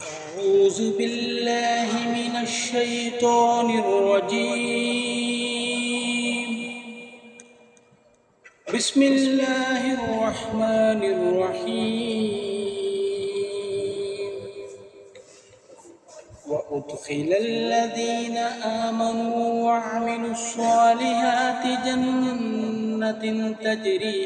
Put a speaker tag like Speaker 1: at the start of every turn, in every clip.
Speaker 1: أعوذ بالله من الشيطان الرجيم. بسم الله الرحمن الرحيم. وأدخل الذين آمنوا وعملوا الصالحات جنات تجري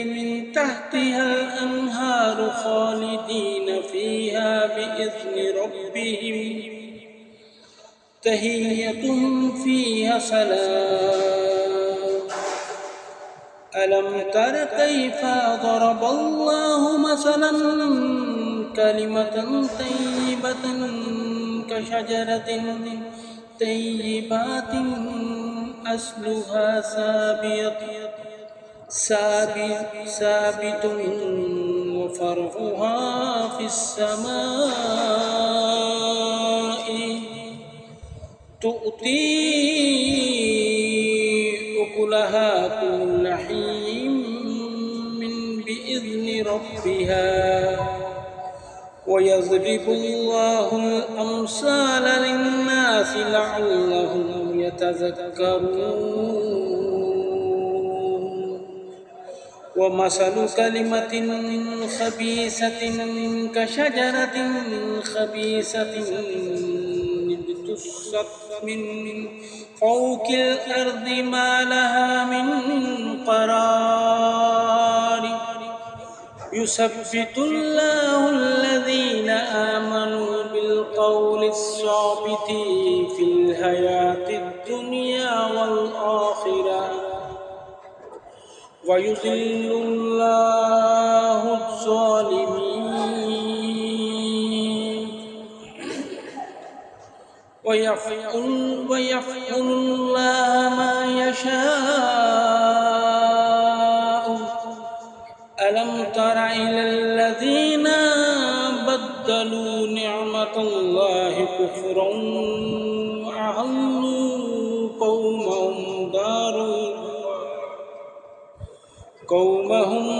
Speaker 1: من تحتها الأنهار خالدين فيها بإذن ربهم تحيتهم فيها سلام. ألم تر كيف ضرب الله مثلا كلمة طيبة كشجرة طيبة أصلها ثابت وفرعها في السماء تؤتي أكلها كل حين بإذن ربها ويضرب الله الأمثال للناس لعلهم يتذكرون. ومثل كلمة خبيثة كشجرة خبيثة اجتثت من فوق الأرض ما لها من قرار. يثبت الله الذين آمنوا بالقول الثابت في الحياة الدنيا والآخرة ويذل الله الظالمين ويفعل الله ما يشاء. ألم تر إلى الذين بدلوا نعمة الله كفرا وأحلوا قومهم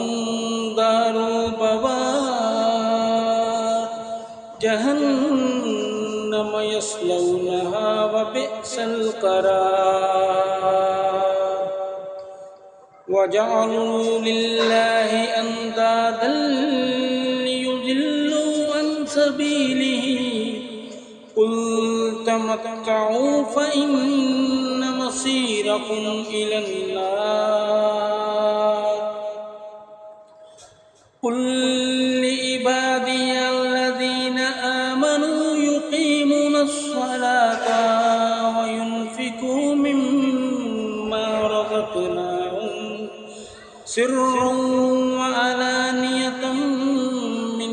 Speaker 1: دار البوار جهنم يصلونها وبئس القرار. وجعلوا لله أندادا ليضلوا عن سبيله قل تمتعوا فإن مصيركم إلى النار. قل لعبادي الذين آمنوا يقيمون الصلاة وينفقوا مما رزقناهم سرا وعلانية من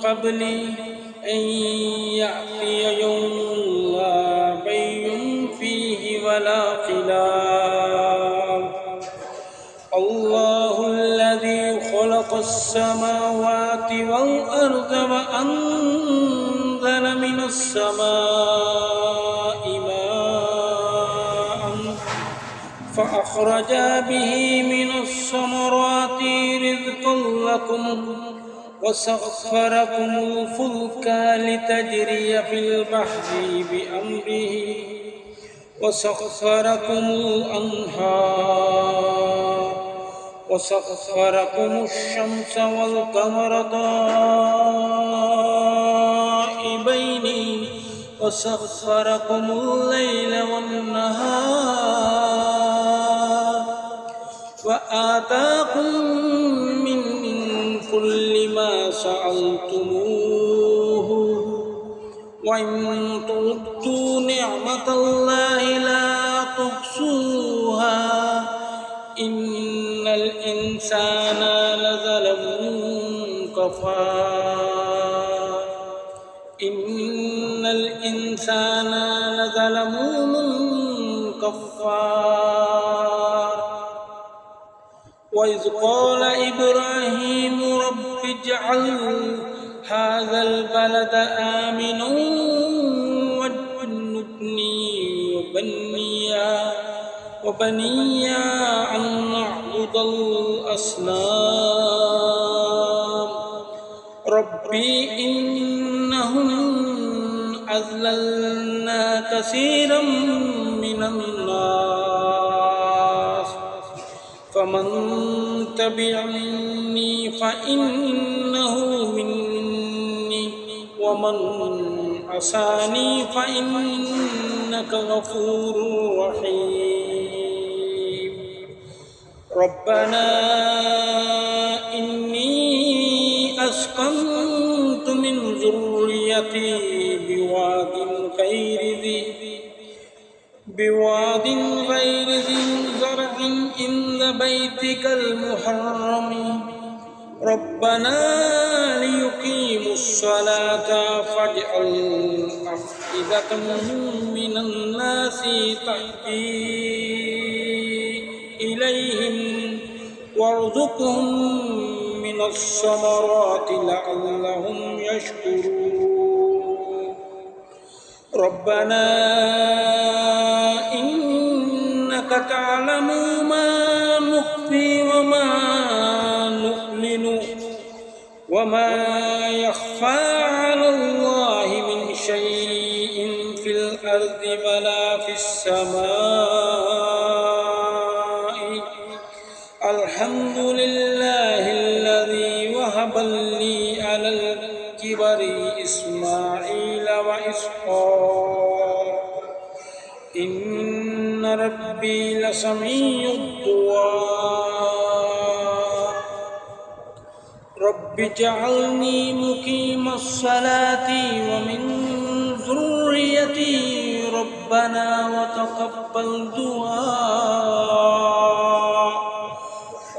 Speaker 1: قبل أن يأتي يوم لا بيع فيه ولا خلال. الله الذي خلق السماوات والأرض وأنزل من السماء ماء فأخرج به من الثمرات رزقا لكم وسخركم الفلك لتجري في البحر بأمره وسخركم الأنهار وسخركم الشمس والقمر دائبين وسخركم الليل والنهار وآتاكم من كل ما سألتموه وإن تعدوا نعمة الله لا تحصوها إن الإنسان لظلوم كفار. وإذ قال إبراهيم رب اجعل هذا البلد آمنا واجنبني وبني وبني أن نعبد الأصنام ربي إنهن أضللن كثيرا من الناس فمن تبعني فإنه مني ومن عصاني فإنك غفور رحيم ربنا إني أسكنت من ذريتي بواد غير ذي زرع عند بيتك المحرم ربنا ليقيموا الصلاة فاجعل أفئدة من الناس تهدي إليهم وارزقهم من الثمرات لعلهم يشكرون ربنا إنك تعلم ما نخفي وما نعلن وما يخفى على الله من شيء في الأرض ولا في السماء الحمد لله الذي وهب لي على الكبر إسماعيل وإسحاق إن ربي لسميع الدعاء رب اجعلني مقيم الصلاة ومن ذريتي ربنا وتقبل دعاء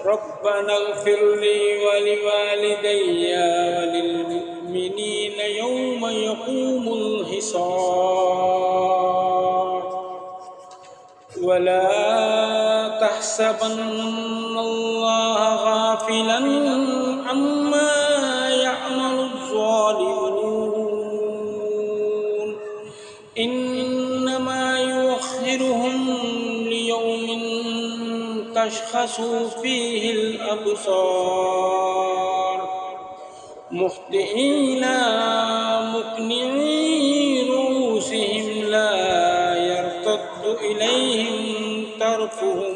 Speaker 1: ربنا اغفر لي ولوالدي وللمؤمنين يوم يقوم الحساب ولا تحسبن الله غافلا عما يعمل الظالمون إنما يؤخرهم ليوم تشخص فيه الأبصار مهطعين مقنعي رؤوسهم لا يرتد إليهم طرفهم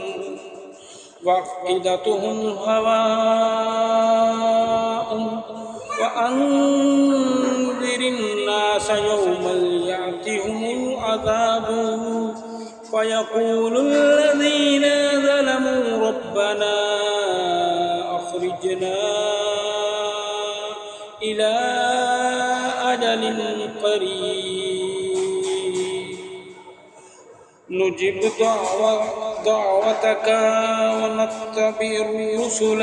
Speaker 1: وأفئدتهم هواء وأنذر الناس يوم يأتيهم العذاب فيقول الذين ظلموا ربنا أخرجنا إلى أجل قريب نجب دعوتك ونتبع الرسل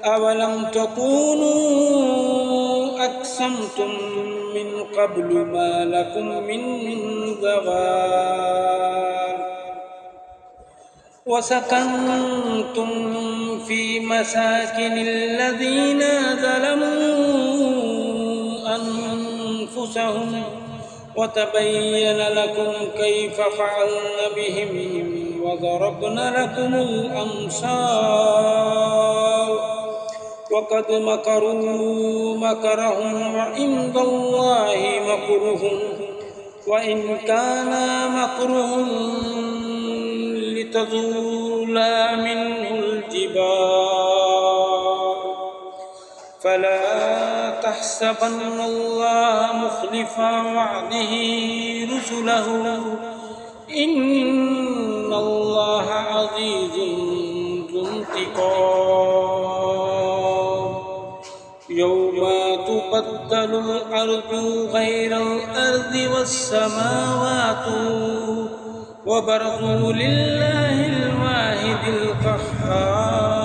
Speaker 1: أولم تكونوا أقسمتم من قبل ما لكم من زوال وسكنتم في مساكن الذين ظلموا أنفسهم وتبين لكم كيف فعلنا بهم وضربنا لكم الأمثال وقد مكروا مكرهم وعند الله مكرهم وإن كان مكرهم لتزول منه الجبال فلا تحسبن الله مخلف وعده رسله إن الله عزيز ذو انتقام يوم تبدل الأرض غير الأرض والسماوات وبرزوا لله الواحد القهار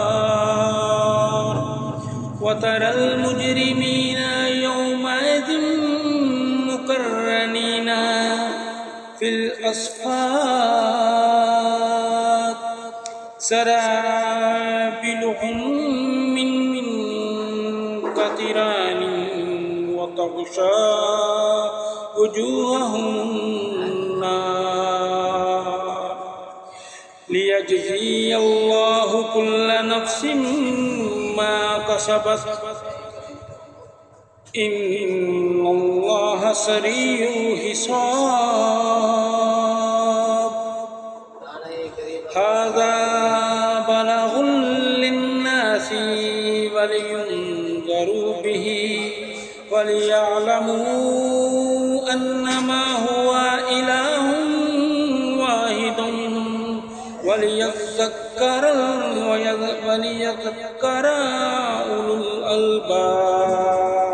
Speaker 1: وترى المجرمين يومئذ مقرنين في الأصفاد سرابيلهم من قطران وتغشى وجوههم النار ليجزي الله كل نفس ما كسبت إن الله سريع الحساب. هذا بلاغ للناس ولينذروا به وليعلموا أنما هو إله واحد وليذكر أولو الألباب.